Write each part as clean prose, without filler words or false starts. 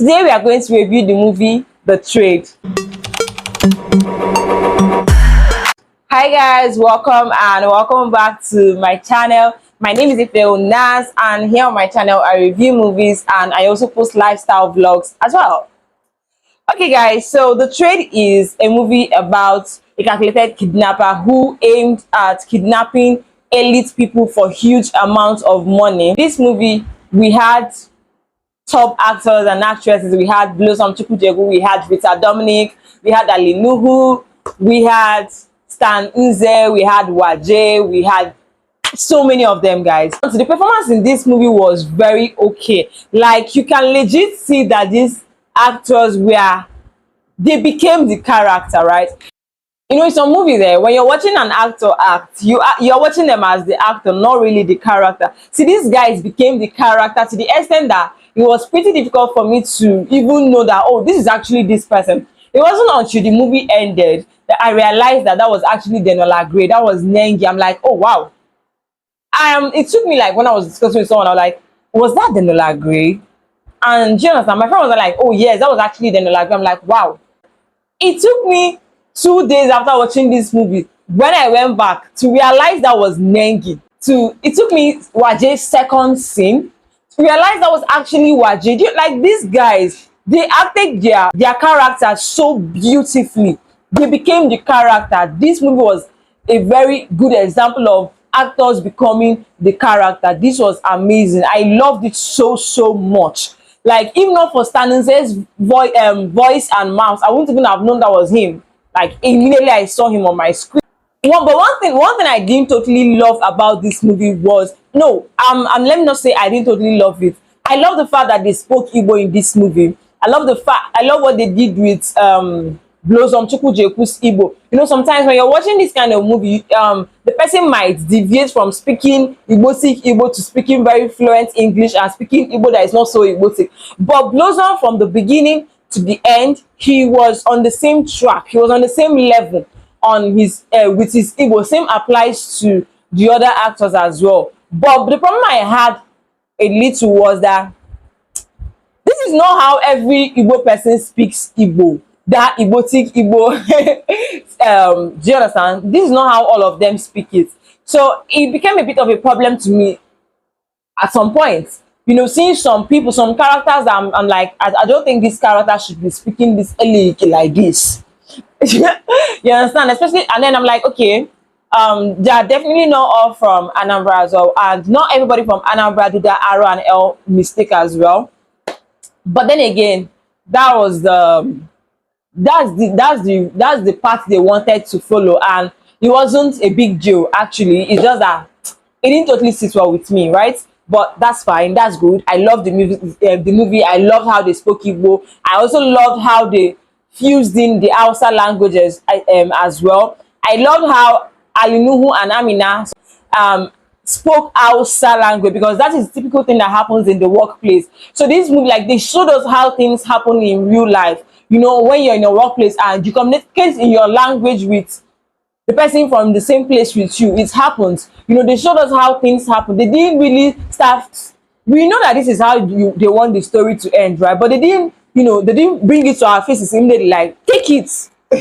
Today we are going to review the movie The Trade. Hi guys, welcome back to my channel. My name is Naz, and here on my channel I review movies and I also post lifestyle vlogs as well. Okay guys, so The Trade is a movie about a calculated kidnapper who aimed at kidnapping elite people for huge amounts of money. In this movie we had top actors and actresses. We had Chukwujekwu, we had Rita, Dominic, we had Nuhu, we had Stan Nze, we had Waje, we had so many of them, guys. So the performance in this movie was very okay. Like, you can legit see that these actors they became the character, right? You know, in some movie there, when you're watching an actor act, you're watching them as the actor, not really the character. See, these guys became the character to the extent that it was pretty difficult for me to even know that, oh, this is actually this person. It wasn't until the movie ended that I realized that was actually Denola Gray. That was Nengi. I'm like, oh wow. It took me, like, when I was discussing with someone, I was like, was that Denola Gray? And you understand, my friend was like, oh yes, that was actually Denola Gray. I'm like, wow. It took me 2 days after watching this movie, when I went back, to realize that was Nengi. It took me Waje's second scene to realize that was actually Waje. Like, these guys, they acted their characters so beautifully. They became the character. This movie was a very good example of actors becoming the character. This was amazing. I loved it so much. Like, even not for Stan Nze's voice and mouth, I wouldn't even have known that was him. Like, immediately I saw him on my screen. But one thing I didn't totally love about this movie was, let me not say I didn't totally love it. I love the fact that they spoke Igbo in this movie. I love what they did with Blossom Chukwujekwu's Igbo. You know, sometimes when you're watching this kind of movie, the person might deviate from speaking Igbo to speaking very fluent English and speaking Igbo that is not so Igbo. But Blossom, from the beginning to the end, he was on the same track. He was on the same level on his with his Igbo. Same applies to the other actors as well. But the problem I had a little was that this is not how every Igbo person speaks Igbo. That Igbotic Igbo, do you understand? This is not how all of them speak it. So it became a bit of a problem to me at some point. You know, seeing some people, some characters, I'm like, I don't think this character should be speaking this Eliki like this. You understand? Especially, and then I'm like, okay, they are definitely not all from Anambra as well, and not everybody from Anambra do that R and L mistake as well. But then again, that's the path they wanted to follow, and it wasn't a big deal actually. It's just that it didn't totally sit well with me, right? But that's fine, that's good. I love the movie. I love how they spoke Igbo. I also loved how they fused in the Hausa languages as well. I love how Nuhu and Amina spoke Hausa language, because that is a typical thing that happens in the workplace. So this movie, like, they showed us how things happen in real life. You know, when you're in a workplace and you communicate in your language with the person from the same place with you, it happens. You know, they showed us how things happen. They didn't really start. We know that this is how they want the story to end, right? But they didn't, they didn't bring it to our faces immediately, like, take it. Do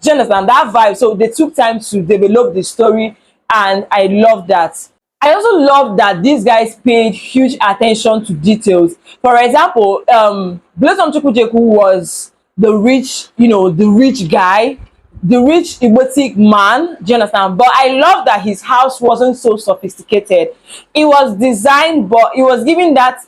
you understand that vibe? So they took time to develop the story, and I love that. I also love that these guys paid huge attention to details. For example, Blossom Chukwujekwu was the rich guy, the rich Igbotic man. Do you understand? But I love that his house wasn't so sophisticated. It was designed, but it was given that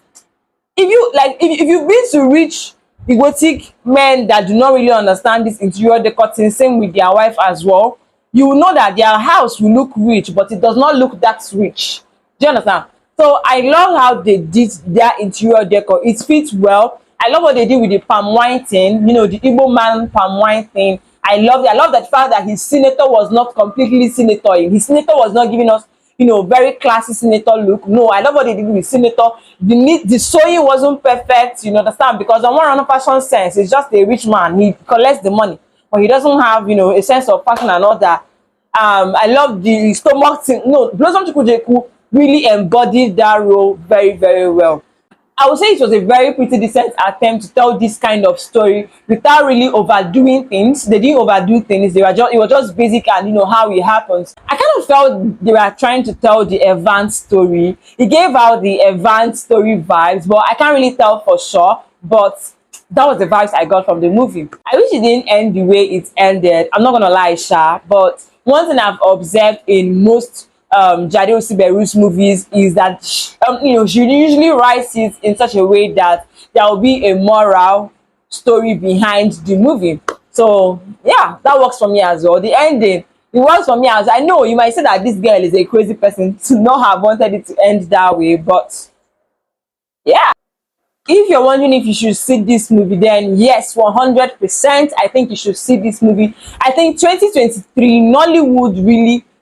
if you've been to rich Igbotic men that do not really understand this interior decor, same with their wife as well, you will know that their house will look rich, but it does not look that rich. Do you understand? So I love how they did their interior decor. It fits well. I love what they did with the palm wine thing, the Igbo man palm wine thing. I love it. I love that fact that his senator was not completely senatoring. His senator was not giving us, very classy senator look. No, I love what they did with senator. The sewing wasn't perfect, you understand? Because on one fashion sense, it's just a rich man. He collects the money, but he doesn't have, a sense of fashion and all that. I love the stomach thing. No, Blossom Chukwujekwu really embodied that role very well. I would say it was a very pretty decent attempt to tell this kind of story without really overdoing things. They didn't overdo things. It was just basic and how it happens. I kind of felt they were trying to tell the advanced story. It gave out the advanced story vibes, but I can't really tell for sure. But that was the vibes I got from the movie. I wish it didn't end the way it ended. I'm not gonna lie, Sha, but one thing I've observed in most Jade Osiberu's movies is that she usually writes it in such a way that there will be a moral story behind the movie. So yeah, that works for me as well. The ending, it works for me as I know you might say that this girl is a crazy person to not have wanted it to end that way, but yeah. If you're wondering if you should see this movie, then yes, 100%. I think you should see this movie. I think 2023 Nollywood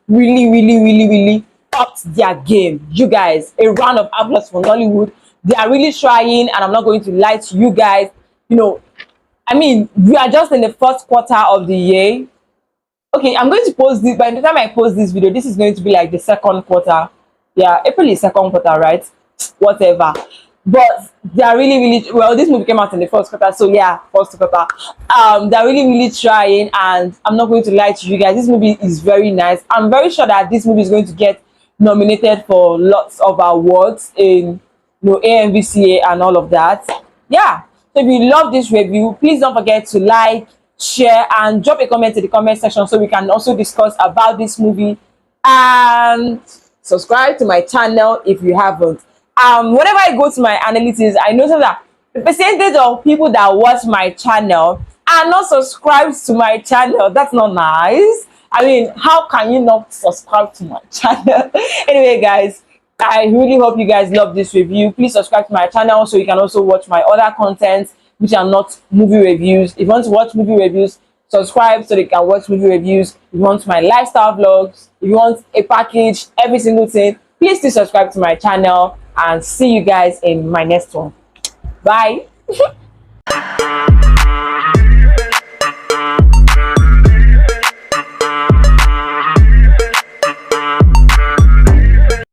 really upped their game. You guys, a round of applause for Nollywood. They are really trying, and I'm not going to lie to you guys. I mean, we are just in the first quarter of the year. Okay, I'm going to post this. By the time I post this video, this is going to be like the second quarter. Yeah, April is second quarter, right? Whatever. But they are really well. This movie came out in the first quarter, so yeah, first quarter. They're really trying, and I'm not going to lie to you guys. This movie is very nice. I'm very sure that this movie is going to get nominated for lots of awards in AMVCA and all of that. Yeah. So if you love this review, please don't forget to like, share, and drop a comment in the comment section so we can also discuss about this movie, and subscribe to my channel if you haven't. Whenever I go to my analytics, I notice that the percentage of people that watch my channel are not subscribed to my channel. That's not nice. I mean, how can you not subscribe to my channel? Anyway, guys, I really hope you guys love this review. Please subscribe to my channel so you can also watch my other content which are not movie reviews. If you want to watch movie reviews, subscribe so they can watch movie reviews. If you want my lifestyle vlogs, if you want a package, every single thing, please do subscribe to my channel, and see you guys in my next one. Bye.